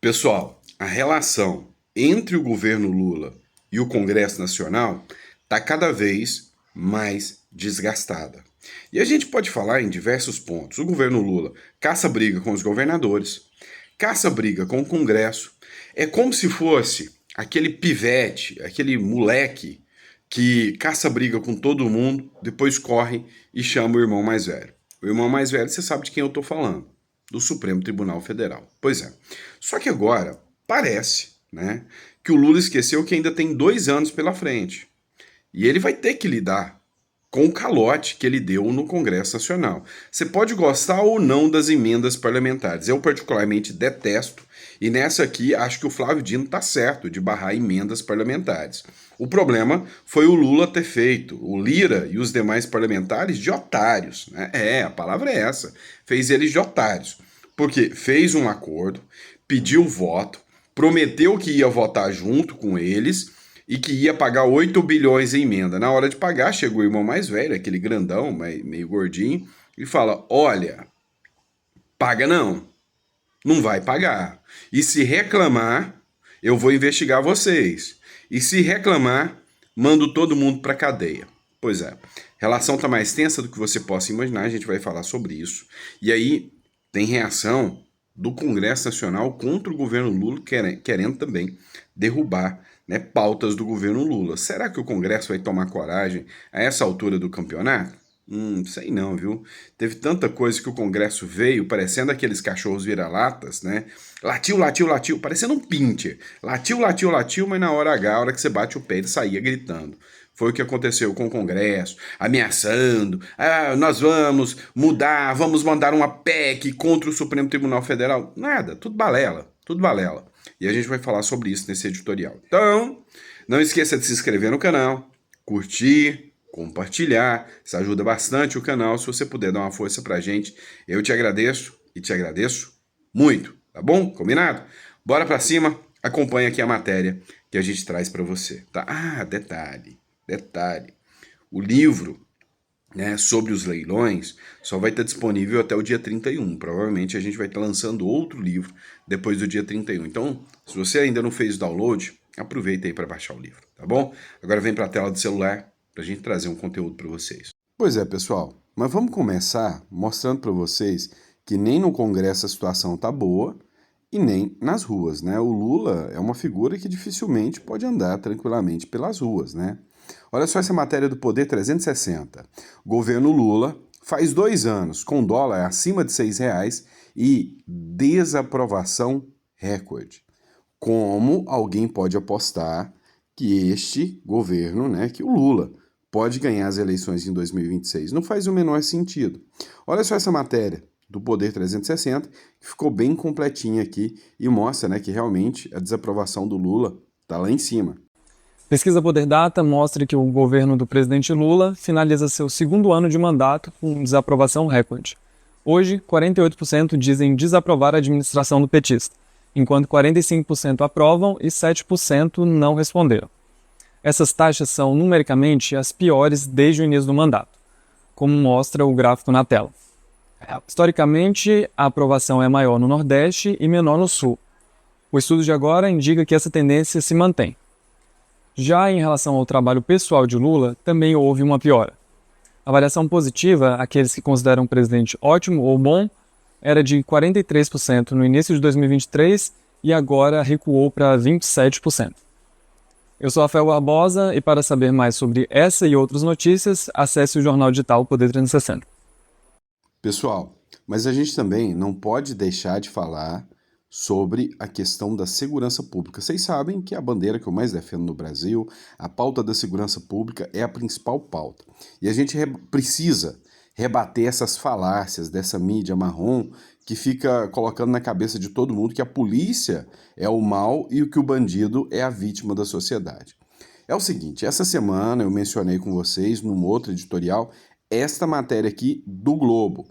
Pessoal, a relação entre o governo Lula e o Congresso Nacional está cada vez mais desgastada. E a gente pode falar em diversos pontos. O governo Lula caça briga com os governadores, caça briga com o Congresso. É como se fosse aquele pivete, aquele moleque que caça briga com todo mundo, depois corre e chama o irmão mais velho. O irmão mais velho, você sabe de quem eu estou falando, do Supremo Tribunal Federal. Pois é. Só que agora parece, né, que o Lula esqueceu que ainda tem 2 anos pela frente. E ele vai ter que lidar com o calote que ele deu no Congresso Nacional. Você pode gostar ou não das emendas parlamentares. Eu particularmente detesto, e nessa aqui acho que o Flávio Dino está certo de barrar emendas parlamentares. O problema foi o Lula ter feito o Lira e os demais parlamentares de otários, né? A palavra é essa. Fez eles de otários. Porque fez um acordo, pediu voto, prometeu que ia votar junto com eles e que ia pagar 8 bilhões em emenda. Na hora de pagar, chegou o irmão mais velho, aquele grandão, meio gordinho, e fala: olha, paga não vai pagar. E se reclamar, eu vou investigar vocês. E se reclamar, mando todo mundo para cadeia. Pois é, a relação está mais tensa do que você possa imaginar, a gente vai falar sobre isso. E aí tem reação do Congresso Nacional contra o governo Lula, querendo também derrubar, né, pautas do governo Lula. Será que o Congresso vai tomar coragem a essa altura do campeonato? Sei não, viu? Teve tanta coisa que o Congresso veio parecendo aqueles cachorros vira-latas, né? Latiu, latiu, latiu, parecendo um pincher. Latiu, latiu, latiu, mas na hora H, a hora que você bate o pé, ele saía gritando. Foi o que aconteceu com o Congresso, ameaçando, nós vamos mudar, vamos mandar uma PEC contra o Supremo Tribunal Federal. Nada, tudo balela, tudo balela. E a gente vai falar sobre isso nesse editorial. Então, não esqueça de se inscrever no canal, curtir, compartilhar, isso ajuda bastante o canal. Se você puder dar uma força pra gente, eu te agradeço e te agradeço muito, tá bom? Combinado? Bora pra cima, acompanha aqui a matéria que a gente traz pra você, tá? Detalhe, o livro, né, sobre os leilões só vai estar disponível até o dia 31. Provavelmente a gente vai estar lançando outro livro depois do dia 31. Então, se você ainda não fez o download, aproveita aí para baixar o livro, tá bom? Agora vem para a tela do celular para a gente trazer um conteúdo para vocês. Pois é, pessoal, mas vamos começar mostrando para vocês que nem no Congresso a situação tá boa e nem nas ruas, né? O Lula é uma figura que dificilmente pode andar tranquilamente pelas ruas, né? Olha só essa matéria do Poder 360. Governo Lula faz 2 anos com dólar acima de R$ 6 e desaprovação recorde. Como alguém pode apostar que este governo, né, que o Lula, pode ganhar as eleições em 2026? Não faz o menor sentido. Olha só essa matéria do Poder 360, que ficou bem completinha aqui e mostra, né, que realmente a desaprovação do Lula está lá em cima. Pesquisa Poder Data mostra que o governo do presidente Lula finaliza seu 2º ano de mandato com desaprovação recorde. Hoje, 48% dizem desaprovar a administração do petista, enquanto 45% aprovam e 7% não responderam. Essas taxas são, numericamente, as piores desde o início do mandato, como mostra o gráfico na tela. Historicamente, a aprovação é maior no Nordeste e menor no Sul. O estudo de agora indica que essa tendência se mantém. Já em relação ao trabalho pessoal de Lula, também houve uma piora. A avaliação positiva, aqueles que consideram o presidente ótimo ou bom, era de 43% no início de 2023 e agora recuou para 27%. Eu sou Rafael Barbosa e para saber mais sobre essa e outras notícias, acesse o jornal digital Poder 360. Pessoal, mas a gente também não pode deixar de falar sobre a questão da segurança pública. Vocês sabem que a bandeira que eu mais defendo no Brasil, a pauta da segurança pública é a principal pauta. E a gente precisa rebater essas falácias dessa mídia marrom que fica colocando na cabeça de todo mundo que a polícia é o mal e que o bandido é a vítima da sociedade. É o seguinte, essa semana eu mencionei com vocês, num outro editorial, esta matéria aqui do Globo.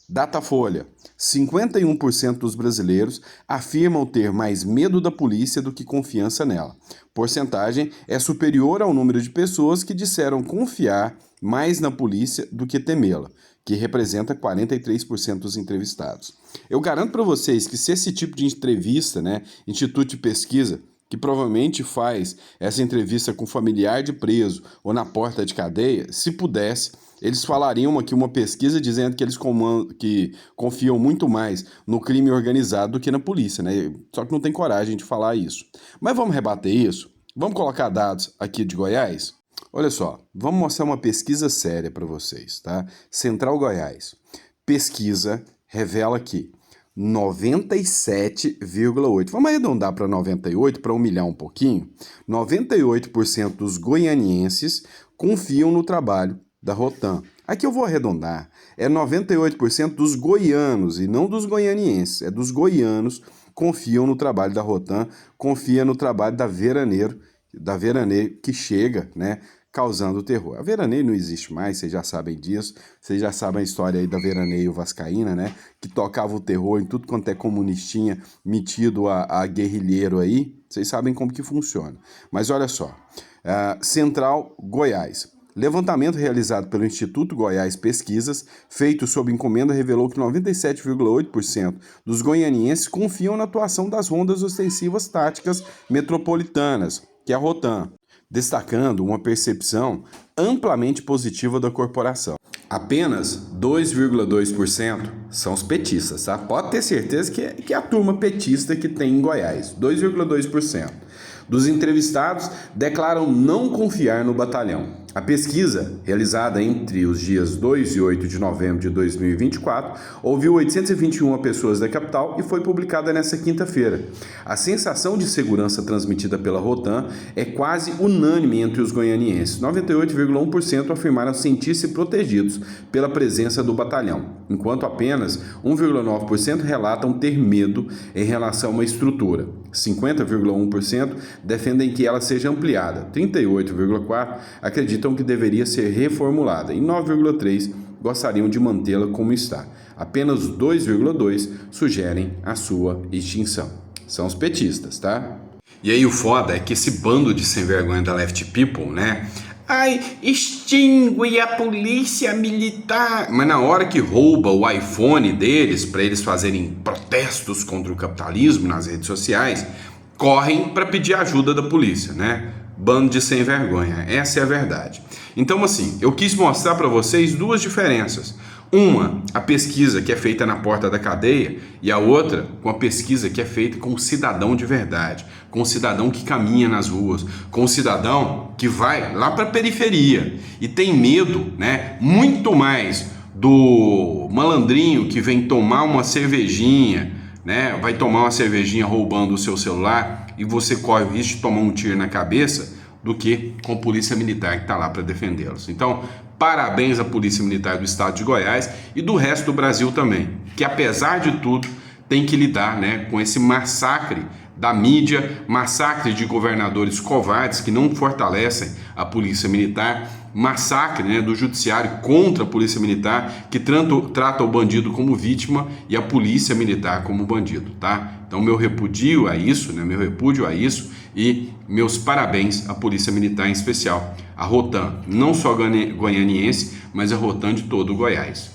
Datafolha: 51% dos brasileiros afirmam ter mais medo da polícia do que confiança nela. Porcentagem é superior ao número de pessoas que disseram confiar mais na polícia do que temê-la. que representa 43% dos entrevistados. Eu garanto para vocês que se esse tipo de entrevista, né, instituto de pesquisa, que provavelmente faz essa entrevista com familiar de preso ou na porta de cadeia, se pudesse, eles falariam aqui uma pesquisa dizendo que eles que confiam muito mais no crime organizado do que na polícia, né? Só que não tem coragem de falar isso. Mas vamos rebater isso? Vamos colocar dados aqui de Goiás? Olha só, vamos mostrar uma pesquisa séria para vocês, tá? Central Goiás. Pesquisa revela que 97,8%, vamos arredondar para 98% para humilhar um pouquinho, 98% dos goianienses confiam no trabalho da Rotan. Aqui eu vou arredondar, é 98% dos goianos e não dos goianienses, é dos goianos confiam no trabalho da Rotan, confia no trabalho da Veraneio que chega, né, causando terror. A Veraneio não existe mais, vocês já sabem disso, vocês já sabem a história aí da Veraneio vascaína, né, que tocava o terror em tudo quanto é comunistinha metido a guerrilheiro aí, vocês sabem como que funciona. Mas olha só, Central Goiás. Levantamento realizado pelo Instituto Goiás Pesquisas, feito sob encomenda, revelou que 97,8% dos goianienses confiam na atuação das rondas ostensivas táticas metropolitanas, que é a Rotan, destacando uma percepção amplamente positiva da corporação. Apenas 2,2% são os petistas, tá? Pode ter certeza que é a turma petista que tem em Goiás, 2,2%. Dos entrevistados declaram não confiar no batalhão. A pesquisa, realizada entre os dias 2 e 8 de novembro de 2024, ouviu 821 pessoas da capital e foi publicada nesta quinta-feira. A sensação de segurança transmitida pela Rotan é quase unânime entre os goianienses. 98,1% afirmaram sentir-se protegidos pela presença do batalhão, enquanto apenas 1,9% relatam ter medo em relação a uma estrutura. 50,1% defendem que ela seja ampliada. 38,4% acreditam que deveria ser reformulada e 9,3% gostariam de mantê-la como está. Apenas 2,2% sugerem a sua extinção. São os petistas, tá? E aí o foda é que esse bando de sem vergonha da Left People, né? Ai, extingue a polícia militar. Mas na hora que rouba o iPhone deles para eles fazerem protestos contra o capitalismo nas redes sociais, correm para pedir ajuda da polícia, né? Bando de sem vergonha, essa é a verdade. Então, assim, eu quis mostrar para vocês duas diferenças. Uma, a pesquisa que é feita na porta da cadeia, e a outra, com a pesquisa que é feita com um cidadão de verdade, com um cidadão que caminha nas ruas, com um cidadão que vai lá para a periferia e tem medo, né, muito mais do malandrinho que vem tomar uma cervejinha, né, vai tomar uma cervejinha roubando o seu celular e você corre o risco de tomar um tiro na cabeça, do que com a polícia militar que está lá para defendê-los. Então, parabéns à Polícia Militar do Estado de Goiás e do resto do Brasil também, que apesar de tudo tem que lidar, né, com esse massacre da mídia, massacre de governadores covardes que não fortalecem a Polícia Militar, massacre, né, do judiciário contra a Polícia Militar, que trata o bandido como vítima e a Polícia Militar como bandido, tá? Então meu repúdio a isso, né, e meus parabéns à Polícia Militar em especial, a Rotan, não só goianiense, mas a Rotan de todo o Goiás.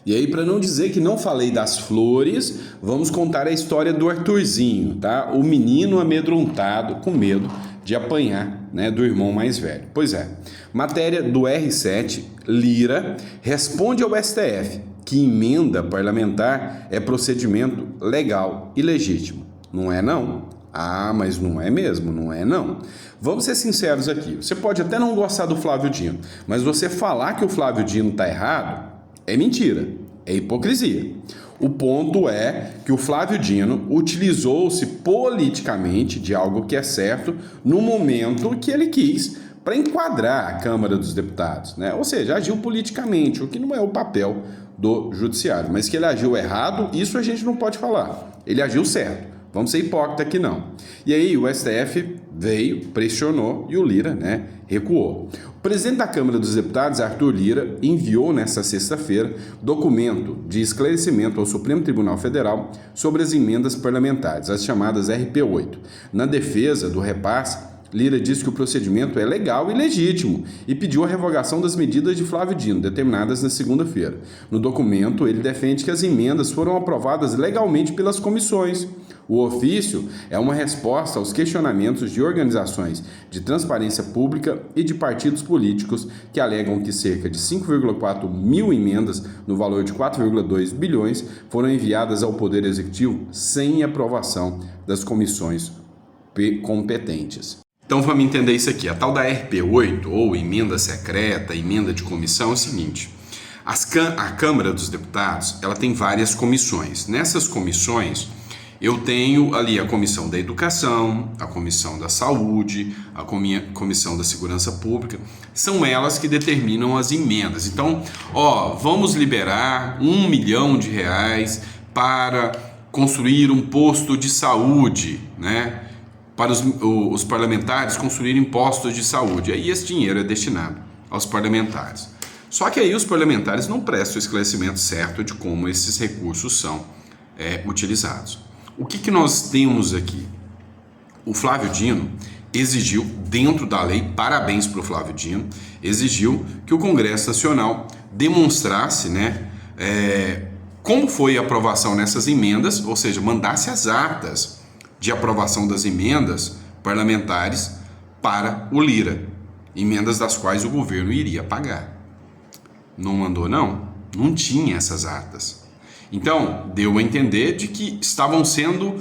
E aí, para não dizer que não falei das flores, vamos contar a história do Arthurzinho, tá? O menino amedrontado, com medo de apanhar, né, do irmão mais velho. Pois é, matéria do R7, Lira responde ao STF que emenda parlamentar é procedimento legal e legítimo. Não é não? Ah, mas não é mesmo, não é não. Vamos ser sinceros aqui, você pode até não gostar do Flávio Dino, mas você falar que o Flávio Dino está errado é mentira, é hipocrisia. O ponto é que o Flávio Dino utilizou-se politicamente de algo que é certo no momento que ele quis para enquadrar a Câmara dos Deputados, né? Ou seja, agiu politicamente, o que não é o papel do judiciário. Mas que ele agiu errado, isso a gente não pode falar. Ele agiu certo. Vamos ser hipócrita aqui não. E aí o STF veio, pressionou e o Lira, né, recuou. O presidente da Câmara dos Deputados, Arthur Lira, enviou nesta sexta-feira documento de esclarecimento ao Supremo Tribunal Federal sobre as emendas parlamentares, as chamadas RP8. Na defesa do repasse, Lira disse que o procedimento é legal e legítimo e pediu a revogação das medidas de Flávio Dino, determinadas na segunda-feira. No documento, ele defende que as emendas foram aprovadas legalmente pelas comissões. O ofício é uma resposta aos questionamentos de organizações de transparência pública e de partidos políticos que alegam que cerca de 5,4 mil emendas, no valor de 4,2 bilhões, foram enviadas ao Poder Executivo sem aprovação das comissões competentes. Então vamos entender isso aqui. A tal da RP8, ou emenda secreta, emenda de comissão, é o seguinte. A Câmara dos Deputados, ela tem várias comissões. Nessas comissões, eu tenho ali a Comissão da Educação, a Comissão da Saúde, a Comissão da Segurança Pública. São elas que determinam as emendas. Então, vamos liberar R$1 milhão para construir um posto de saúde, né? Para os parlamentares construírem postos de saúde. Aí esse dinheiro é destinado aos parlamentares. Só que aí os parlamentares não prestam o esclarecimento certo de como esses recursos são utilizados. O que nós temos aqui? O Flávio Dino exigiu, dentro da lei, parabéns para o Flávio Dino, exigiu que o Congresso Nacional demonstrasse, como foi a aprovação nessas emendas, ou seja, mandasse as atas de aprovação das emendas parlamentares para o Lira, emendas das quais o governo iria pagar. Não mandou, não? Não tinha essas atas. Então, deu a entender de que estava sendo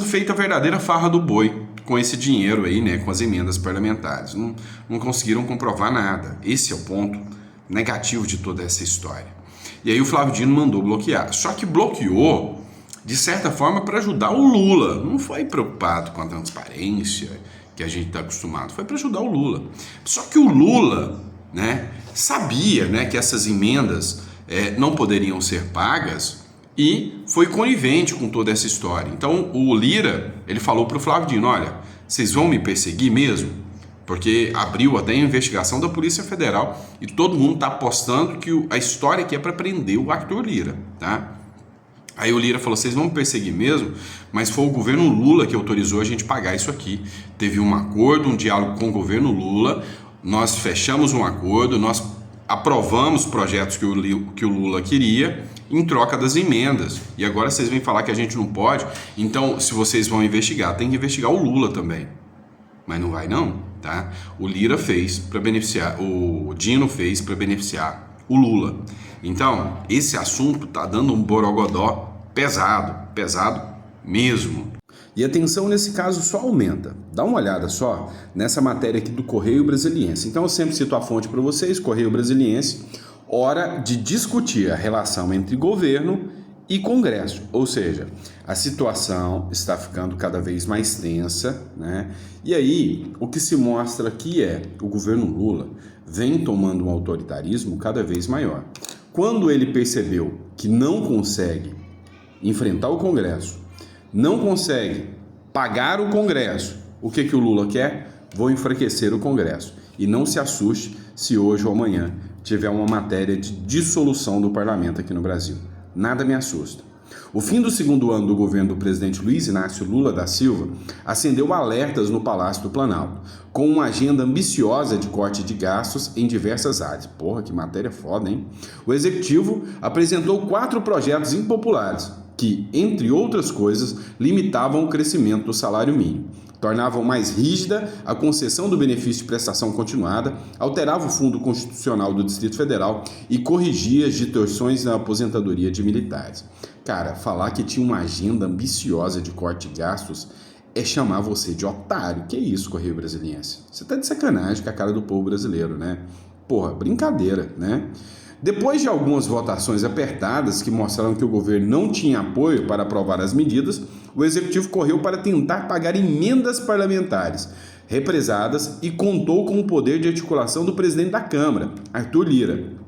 feita a verdadeira farra do boi com esse dinheiro aí, com as emendas parlamentares. Não conseguiram comprovar nada. Esse é o ponto negativo de toda essa história. E aí o Flávio Dino mandou bloquear. Só que bloqueou de certa forma para ajudar o Lula. Não foi preocupado com a transparência que a gente está acostumado, foi para ajudar o Lula. Só que o Lula, sabia, que essas emendas não poderiam ser pagas e foi conivente com toda essa história. Então o Lira, ele falou para o Flávio Dino, olha, vocês vão me perseguir mesmo? Porque abriu até a investigação da Polícia Federal e todo mundo está apostando que a história aqui é para prender o Arthur Lira, tá? Aí o Lira falou, vocês vão me perseguir mesmo? Mas foi o governo Lula que autorizou a gente pagar isso aqui. Teve um acordo, um diálogo com o governo Lula, nós fechamos um acordo, nós aprovamos projetos que o Lula queria em troca das emendas. E agora vocês vêm falar que a gente não pode? Então, se vocês vão investigar, tem que investigar o Lula também. Mas não vai não, tá? O Lira fez para beneficiar, o Dino fez para beneficiar o Lula. Então, esse assunto está dando um borogodó pesado mesmo. E a tensão nesse caso só aumenta. Dá uma olhada só nessa matéria aqui do Correio Brasiliense. Então eu sempre cito a fonte para vocês, Correio Brasiliense. Hora de discutir a relação entre governo e Congresso. Ou seja, a situação está ficando cada vez mais tensa, E aí, o que se mostra aqui é o governo Lula vem tomando um autoritarismo cada vez maior. Quando ele percebeu que não consegue enfrentar o Congresso, não consegue pagar o Congresso, o que o Lula quer? Vou enfraquecer o Congresso. E não se assuste se hoje ou amanhã tiver uma matéria de dissolução do parlamento aqui no Brasil. Nada me assusta. O fim do segundo ano do governo do presidente Luiz Inácio Lula da Silva acendeu alertas no Palácio do Planalto, com uma agenda ambiciosa de corte de gastos em diversas áreas. Porra, que matéria foda, hein? O Executivo apresentou 4 projetos impopulares que, entre outras coisas, limitavam o crescimento do salário mínimo, tornavam mais rígida a concessão do benefício de prestação continuada, alterava o Fundo Constitucional do Distrito Federal e corrigia as distorções na aposentadoria de militares. Cara, falar que tinha uma agenda ambiciosa de corte de gastos é chamar você de otário. Que isso, Correio Brasiliense? Você tá de sacanagem com a cara do povo brasileiro, Porra, brincadeira, Depois de algumas votações apertadas que mostraram que o governo não tinha apoio para aprovar as medidas, o Executivo correu para tentar pagar emendas parlamentares represadas e contou com o poder de articulação do presidente da Câmara, Arthur Lira.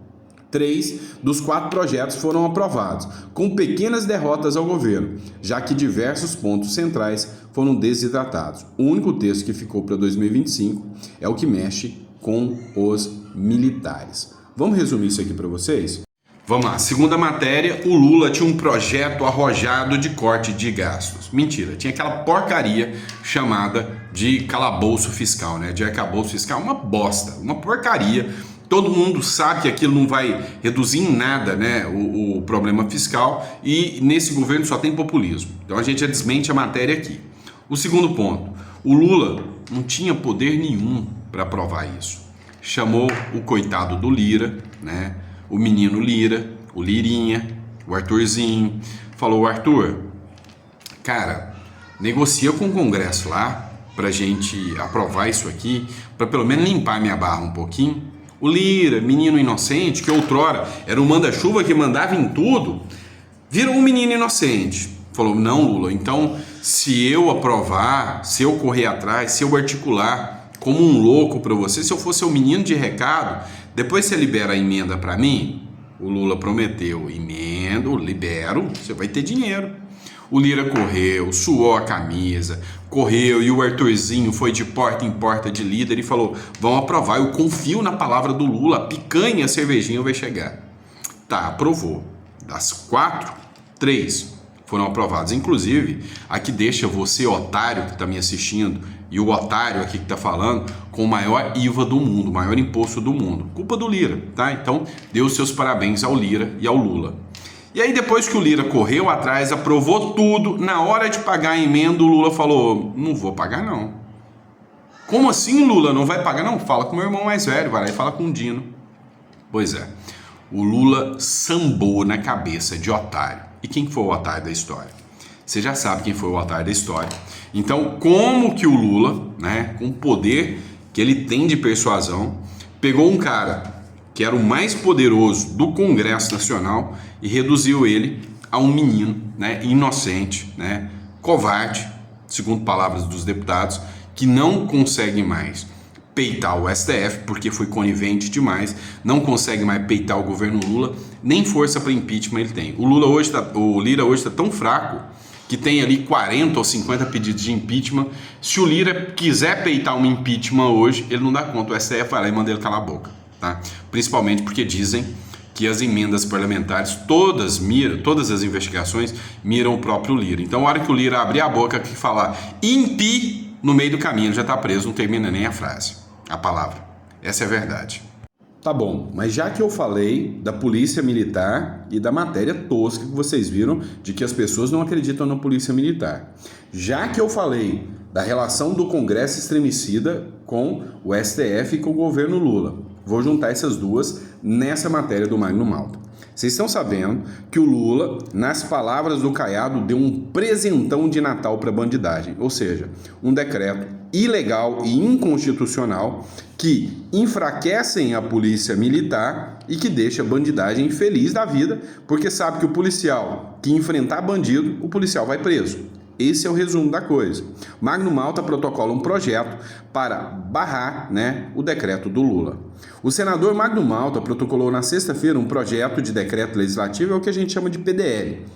3 dos 4 projetos foram aprovados, com pequenas derrotas ao governo, já que diversos pontos centrais foram desidratados. O único texto que ficou para 2025 é o que mexe com os militares. Vamos resumir isso aqui para vocês? Vamos lá, segunda matéria, o Lula tinha um projeto arrojado de corte de gastos. Mentira, tinha aquela porcaria chamada de calabouço fiscal, né? De arcabouço fiscal, uma bosta, uma porcaria. Todo mundo sabe que aquilo não vai reduzir em nada, né, o problema fiscal, e nesse governo só tem populismo. Então a gente já desmente a matéria aqui. O segundo ponto, o Lula não tinha poder nenhum para aprovar isso. Chamou o coitado do Lira, né? O menino Lira, o Lirinha, o Arthurzinho, falou: Arthur, cara, negocia com o Congresso lá pra gente aprovar isso aqui, pra pelo menos limpar minha barra um pouquinho. O Lira, menino inocente, que outrora era o manda-chuva que mandava em tudo, virou um menino inocente. Falou: não, Lula, então se eu aprovar, se eu correr atrás, se eu articular como um louco pra você, se eu fosse o menino de recado, depois você libera a emenda para mim? O Lula prometeu: emenda, libero, você vai ter dinheiro. O Lira correu, suou a camisa, correu, e o Arthurzinho foi de porta em porta de líder e falou: vamos aprovar, eu confio na palavra do Lula, a picanha e a cervejinha vai chegar. Tá, aprovou. Das 4, 3 foram aprovados. Inclusive, aqui deixa você, otário que está me assistindo, e o otário aqui que está falando, com o maior IVA do mundo, o maior imposto do mundo. Culpa do Lira, tá? Então, dê os seus parabéns ao Lira e ao Lula. E aí, depois que o Lira correu atrás, aprovou tudo, na hora de pagar a emenda, o Lula falou: não vou pagar, não. Como assim, Lula? Não vai pagar? Não, fala com o meu irmão mais velho, vai lá e fala com o Dino. Pois é, o Lula sambou na cabeça de otário. E quem foi o otário da história? Você já sabe quem foi o otário da história. Então, como que o Lula, né, com o poder que ele tem de persuasão, pegou um cara que era o mais poderoso do Congresso Nacional e reduziu ele a um menino, né, inocente, né, covarde, segundo palavras dos deputados, que não consegue mais peitar o STF, porque foi conivente demais, não consegue mais peitar o governo Lula, nem força para impeachment ele tem. O Lira hoje está tão fraco que tem ali 40 ou 50 pedidos de impeachment. Se o Lira quiser peitar um impeachment hoje, ele não dá conta, o STF vai lá e manda ele calar a boca, tá? Principalmente porque dizem que as emendas parlamentares, todas as investigações miram o próprio Lira. Então, a hora que o Lira abrir a boca e falar impi, no meio do caminho ele já está preso, não termina nem a frase, a palavra. Essa é a verdade. Tá bom, mas já que eu falei da polícia militar e da matéria tosca que vocês viram de que as pessoas não acreditam na polícia militar, já que eu falei da relação do Congresso extremicida com o STF e com o governo Lula, vou juntar essas duas nessa matéria do Magno Malta. Vocês estão sabendo que o Lula, nas palavras do Caiado, deu um presentão de Natal para a bandidagem, ou seja, um decreto ilegal e inconstitucional que enfraquecem a polícia militar e que deixa a bandidagem feliz da vida, porque sabe que o policial que enfrentar bandido, o policial vai preso. Esse é o resumo da coisa. Magno Malta protocola um projeto para barrar, né, o decreto do Lula. O senador Magno Malta protocolou na sexta-feira um projeto de decreto legislativo, é o que a gente chama de PDL,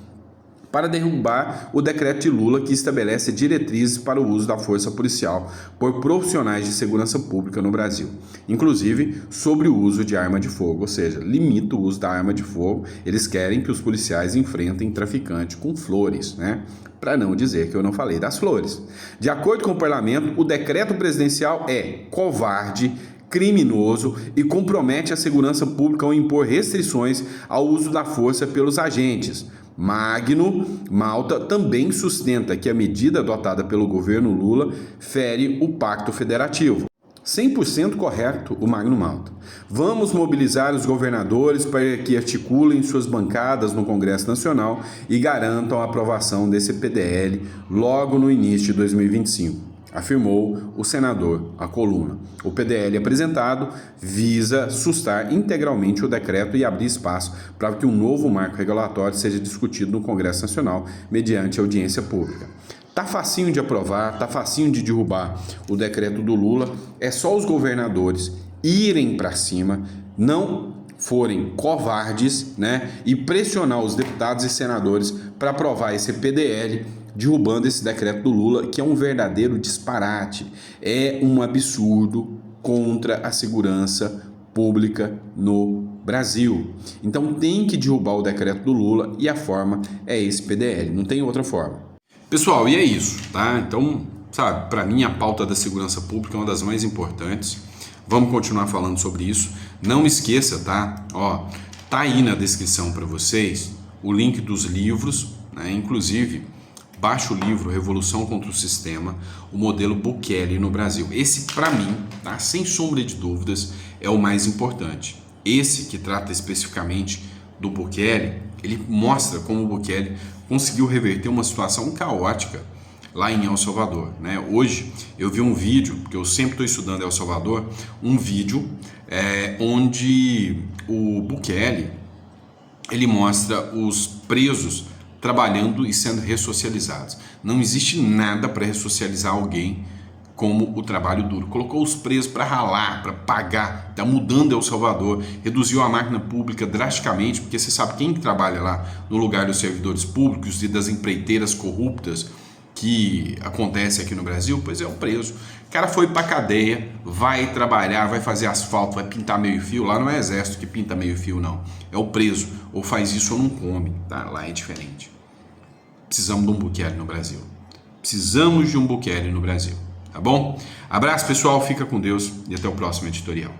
para derrubar o decreto de Lula que estabelece diretrizes para o uso da força policial por profissionais de segurança pública no Brasil, inclusive sobre o uso de arma de fogo, ou seja, limita o uso da arma de fogo. Eles querem que os policiais enfrentem traficante com flores, né? Para não dizer que eu não falei das flores. De acordo com o parlamento, o decreto presidencial é covarde, criminoso e compromete a segurança pública ao impor restrições ao uso da força pelos agentes. Magno Malta também sustenta que a medida adotada pelo governo Lula fere o Pacto Federativo. 100% correto o Magno Malta. Vamos mobilizar os governadores para que articulem suas bancadas no Congresso Nacional e garantam a aprovação desse PDL logo no início de 2025, afirmou o senador à coluna. O PDL apresentado visa sustar integralmente o decreto e abrir espaço para que um novo marco regulatório seja discutido no Congresso Nacional mediante audiência pública. Tá facinho de aprovar, tá facinho de derrubar o decreto do Lula, é só os governadores irem para cima, não forem covardes, né, e pressionar os deputados e senadores para aprovar esse PDL, derrubando esse decreto do Lula, que é um verdadeiro disparate, é um absurdo contra a segurança pública no Brasil. Então tem que derrubar o decreto do Lula e a forma é esse PDL, não tem outra forma. Pessoal, e é isso, tá? Então, sabe, para mim a pauta da segurança pública é uma das mais importantes. Vamos continuar falando sobre isso. Não esqueça, tá? Ó, tá aí na descrição para vocês o link dos livros, né? Inclusive, baixa o livro Revolução contra o Sistema, o modelo Bukele no Brasil. Esse, para mim, tá? Sem sombra de dúvidas, é o mais importante. Esse que trata especificamente do Bukele, ele mostra como o Bukele conseguiu reverter uma situação caótica lá em El Salvador, né? Hoje eu vi um vídeo, porque eu sempre estou estudando El Salvador, um vídeo onde o Bukele ele mostra os presos trabalhando e sendo ressocializados. Não existe nada para ressocializar alguém como o trabalho duro. Colocou os presos para ralar, para pagar, está mudando El Salvador, reduziu a máquina pública drasticamente, porque você sabe quem trabalha lá no lugar dos servidores públicos e das empreiteiras corruptas que acontece aqui no Brasil? Pois é, o preso. O cara foi para cadeia, vai trabalhar, vai fazer asfalto, vai pintar meio-fio. Lá não é exército que pinta meio-fio, não. É o preso. Ou faz isso ou não come. Tá? Lá é diferente. Precisamos de um Bukele no Brasil. Precisamos de um Bukele no Brasil. Tá bom? Abraço, pessoal. Fica com Deus e até o próximo editorial.